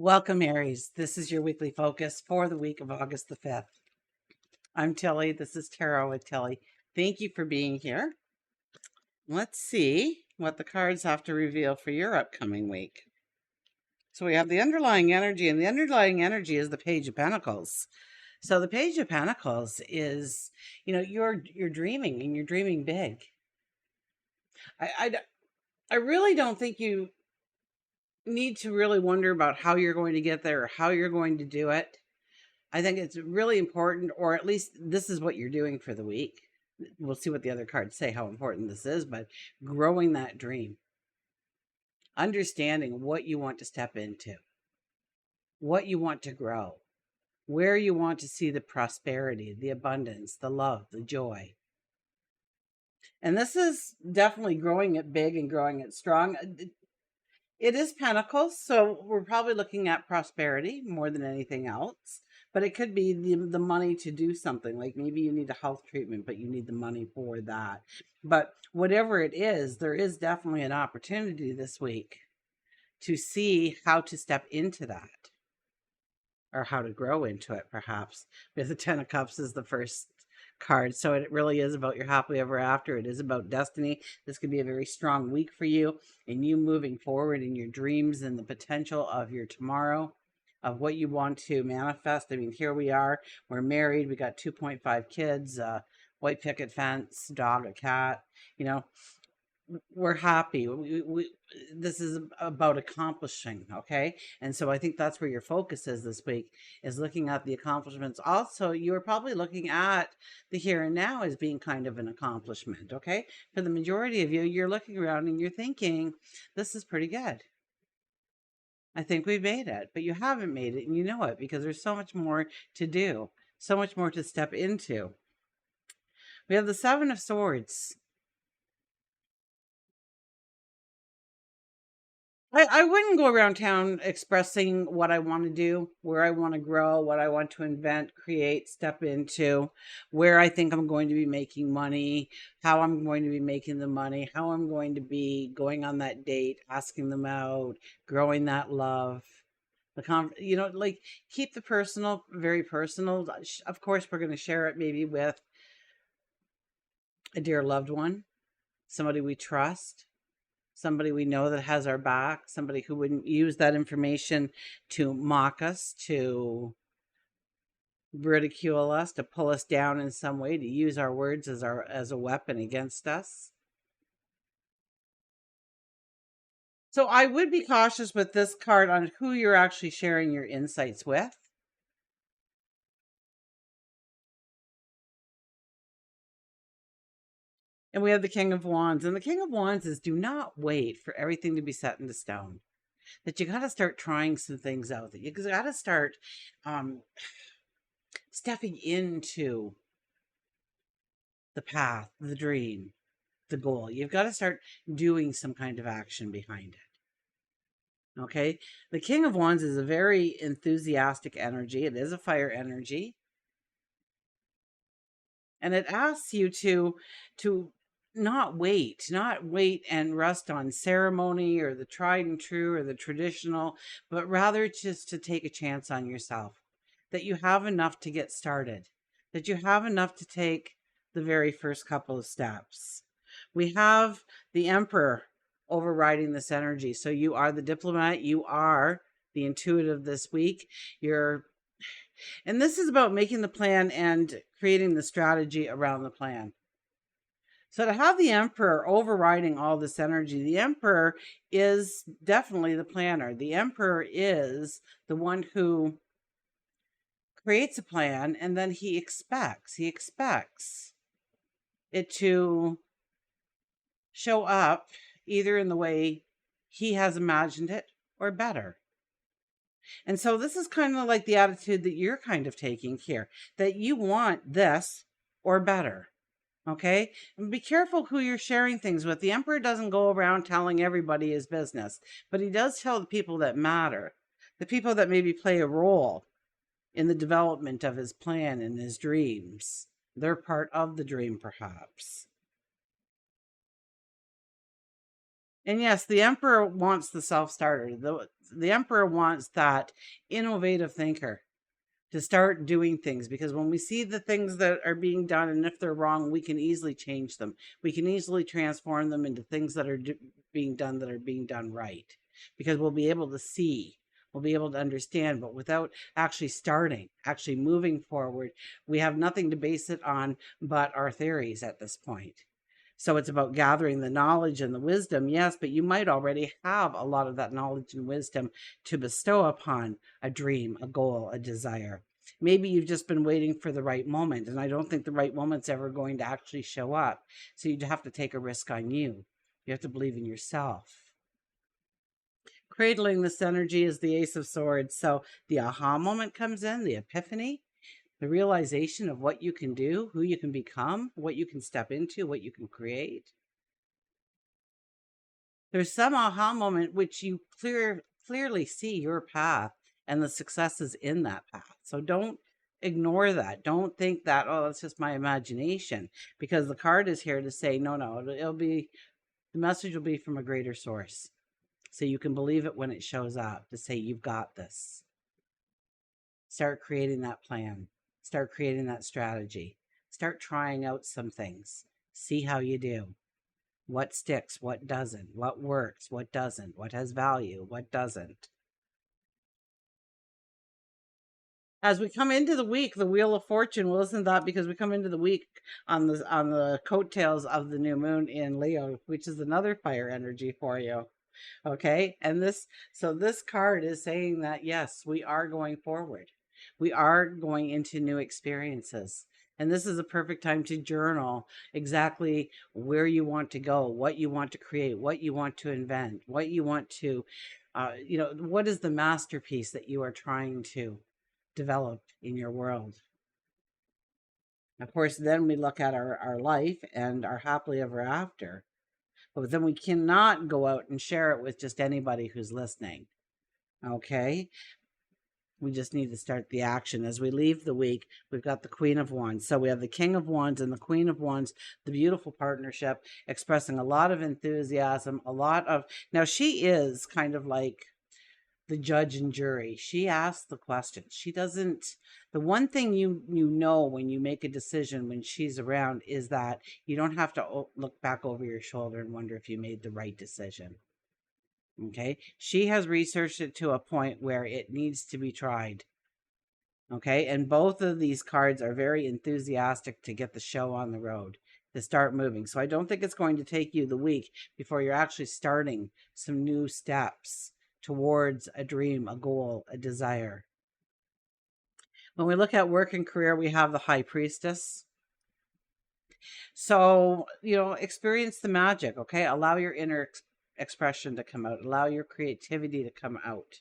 Welcome, Aries. This is your weekly focus for the week of August the 5th. I'm Tilly. This is Tarot with Tilly. Thank you for being here. Let's see what the cards have to reveal for your upcoming week. So we have the underlying energy, and the underlying energy is the Page of Pentacles. So the Page of Pentacles is, you're dreaming, and you're dreaming big. I really don't think you need to really wonder about how you're going to get there or how you're going to do it. I think it's really important, or at least this is what you're doing for the week. We'll see what the other cards say, how important this is, but growing that dream, understanding what you want to step into, what you want to grow, where you want to see the prosperity, the abundance, the love, the joy. And this is definitely growing it big and growing it strong. It is Pentacles, so we're probably looking at prosperity more than anything else. But it could be the money to do something, like maybe you need a health treatment, but you need the money for that. But whatever it is, there is definitely an opportunity this week to see how to step into that, or how to grow into it, perhaps. Because the Ten of Cups is the first card, so it really is about your happily ever after. It is about destiny. This could be a very strong week for you, and you moving forward in your dreams and the potential of your tomorrow, of what you want to manifest. I mean, here we are, we're married, we got 2.5 kids, white picket fence, dog, a cat, we're happy. This is about accomplishing, okay? And so I think that's where your focus is this week, is looking at the accomplishments. Also, you're probably looking at the here and now as being kind of an accomplishment, okay? For the majority of you, you're looking around and you're thinking, this is pretty good. I think we've made it, but you haven't made it, and you know it, because there's so much more to do, so much more to step into. We have the Seven of Swords. I wouldn't go around town expressing what I want to do, where I want to grow, what I want to invent, create, step into, where I think I'm going to be making money, how I'm going to be making the money, how I'm going to be going on that date, asking them out, growing that love. Like, keep the personal very personal. Of course, we're going to share it maybe with a dear loved one, somebody we trust, somebody we know that has our back, somebody who wouldn't use that information to mock us, to ridicule us, to pull us down in some way, to use our words as a weapon against us. So I would be cautious with this card on who you're actually sharing your insights with. And we have the King of Wands. And the King of Wands is, do not wait for everything to be set into stone. That you got to start trying some things out. That you got to start stepping into the path, the dream, the goal. You've got to start doing some kind of action behind it. Okay? The King of Wands is a very enthusiastic energy. It is a fire energy. And it asks you to not wait and rest on ceremony or the tried and true or the traditional, but rather just to take a chance on yourself. That you have enough to get started. That you have enough to take the very first couple of steps. We have the Emperor overriding this energy. So you are the diplomat. You are the intuitive this week. And this is about making the plan and creating the strategy around the plan. So to have the Emperor overriding all this energy, the Emperor is definitely the planner. The Emperor is the one who creates a plan, and then he expects it to show up either in the way he has imagined it or better. And so this is kind of like the attitude that you're kind of taking here, that you want this or better. Okay? And be careful who you're sharing things with. The Emperor doesn't go around telling everybody his business, but he does tell the people that matter, the people that maybe play a role in the development of his plan and his dreams. They're part of the dream, perhaps. And yes, the Emperor wants the self-starter. The Emperor wants that innovative thinker to start doing things, because when we see the things that are being done, and if they're wrong, we can easily change them. We can easily transform them into things that are being done right, because we'll be able to see, we'll be able to understand. But without actually starting, actually moving forward, we have nothing to base it on but our theories at this point. So it's about gathering the knowledge and the wisdom, yes, but you might already have a lot of that knowledge and wisdom to bestow upon a dream, a goal, a desire. Maybe you've just been waiting for the right moment, and I don't think the right moment's ever going to actually show up. So you have to take a risk on you. You have to believe in yourself. Cradling this energy is the Ace of Swords. So the aha moment comes in, the epiphany, the realization of what you can do, who you can become, what you can step into, what you can create. There's some aha moment which you clearly see your path and the successes in that path. So don't ignore that. Don't think that, oh, that's just my imagination, because the card is here to say, no, it'll be, the message will be from a greater source. So you can believe it when it shows up, to say, you've got this. Start creating that plan. Start creating that strategy. Start trying out some things. See how you do. What sticks, what doesn't, what works, what doesn't, what has value, what doesn't. As we come into the week, the Wheel of Fortune, well, isn't that because we come into the week on the coattails of the new moon in Leo, which is another fire energy for you. Okay. And this card is saying that, yes, we are going forward. We are going into new experiences. And this is a perfect time to journal exactly where you want to go, what you want to create, what you want to invent, what you want to, what is the masterpiece that you are trying to develop in your world. Of course, then we look at our life and our happily ever after. But then we cannot go out and share it with just anybody who's listening. Okay? We just need to start the action. As we leave the week, we've got the Queen of Wands. So we have the King of Wands and the Queen of Wands, the beautiful partnership, expressing a lot of enthusiasm, a lot of... Now, she is kind of like the judge and jury. She asks the questions. She doesn't... The one thing you know when you make a decision when she's around is that you don't have to look back over your shoulder and wonder if you made the right decision. Okay? She has researched it to a point where it needs to be tried. Okay? And both of these cards are very enthusiastic to get the show on the road, to start moving. So I don't think it's going to take you the week before you're actually starting some new steps towards a dream, a goal, a desire. When we look at work and career, we have the High Priestess. So, experience the magic, okay? Allow your inner expression to come out. Allow your creativity to come out.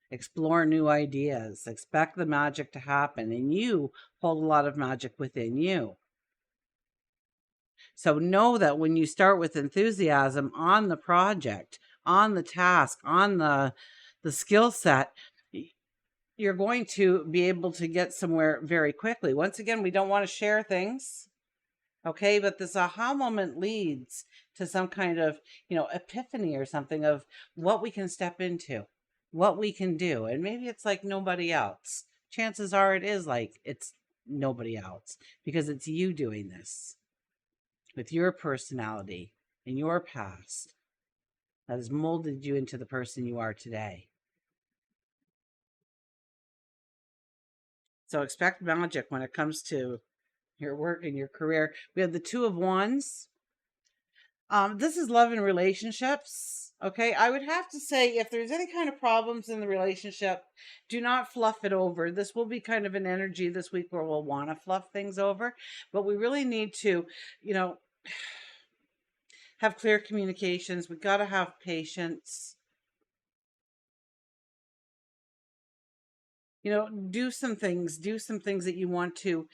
Explore new ideas. Expect the magic to happen. And you hold a lot of magic within you. So know that when you start with enthusiasm on the project, on the task, on the skill set, you're going to be able to get somewhere very quickly. Once again, we don't want to share things. Okay, but this aha moment leads to some kind of, epiphany or something of what we can step into, what we can do. And maybe it's like nobody else. Chances are it is like it's nobody else, because it's you doing this with your personality and your past that has molded you into the person you are today. So expect magic when it comes to your work and your career. We have the Two of Wands. This is love and relationships. Okay, I would have to say, if there's any kind of problems in the relationship, do not fluff it over. This will be kind of an energy this week where we'll want to fluff things over, but we really need to, have clear communications. We've got to have patience. Do some things that you want to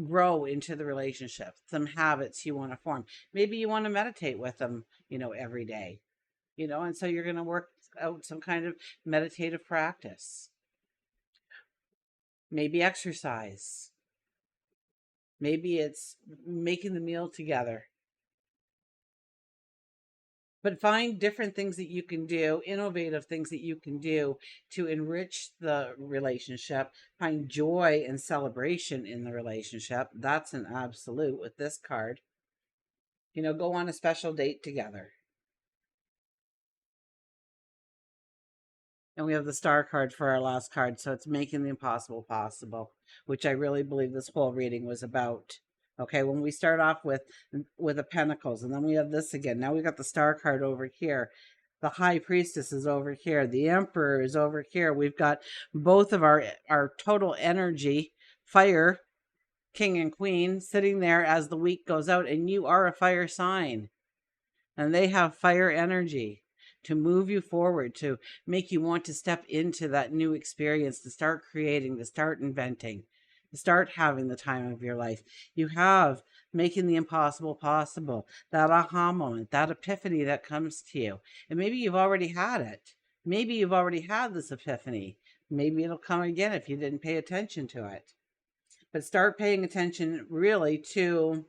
grow into the relationship, some habits you want to form. Maybe you want to meditate with them, every day, and so you're going to work out some kind of meditative practice. Maybe exercise. Maybe it's making the meal together. But find different things that you can do, innovative things that you can do to enrich the relationship. Find joy and celebration in the relationship. That's an absolute with this card. Go on a special date together. And we have the star card for our last card. So it's making the impossible possible, which I really believe this whole reading was about. Okay, when we start off with the pentacles, and then we have this again. Now we got the star card over here. The high priestess is over here. The emperor is over here. We've got both of our total energy, fire, king and queen, sitting there as the week goes out. And you are a fire sign. And they have fire energy to move you forward, to make you want to step into that new experience, to start creating, to start inventing, to start having the time of your life. You have making the impossible possible, that aha moment, that epiphany that comes to you. And maybe you've already had it. Maybe you've already had this epiphany. Maybe it'll come again if you didn't pay attention to it. But start paying attention really to,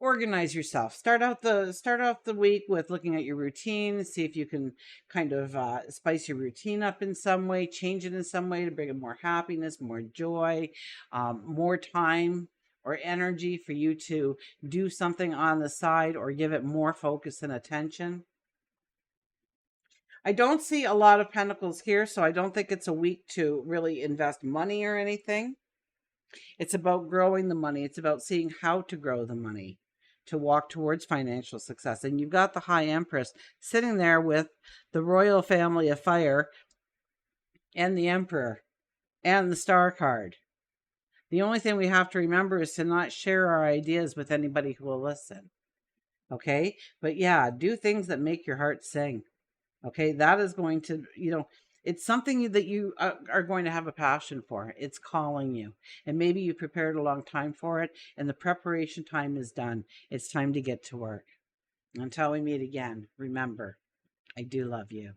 organize yourself. Start off the week with looking at your routine. See if you can kind of spice your routine up in some way, change it in some way to bring in more happiness, more joy, more time or energy for you to do something on the side or give it more focus and attention. I don't see a lot of pentacles here, so I don't think it's a week to really invest money or anything. It's about growing the money. It's about seeing how to grow the money to walk towards financial success. And you've got the High Empress sitting there with the royal family of fire and the Emperor and the Star card. The only thing we have to remember is to not share our ideas with anybody who will listen. Okay? But yeah, do things that make your heart sing. Okay? That is going to, it's something that you are going to have a passion for. It's calling you. And maybe you prepared a long time for it, and the preparation time is done. It's time to get to work. Until we meet again, remember, I do love you.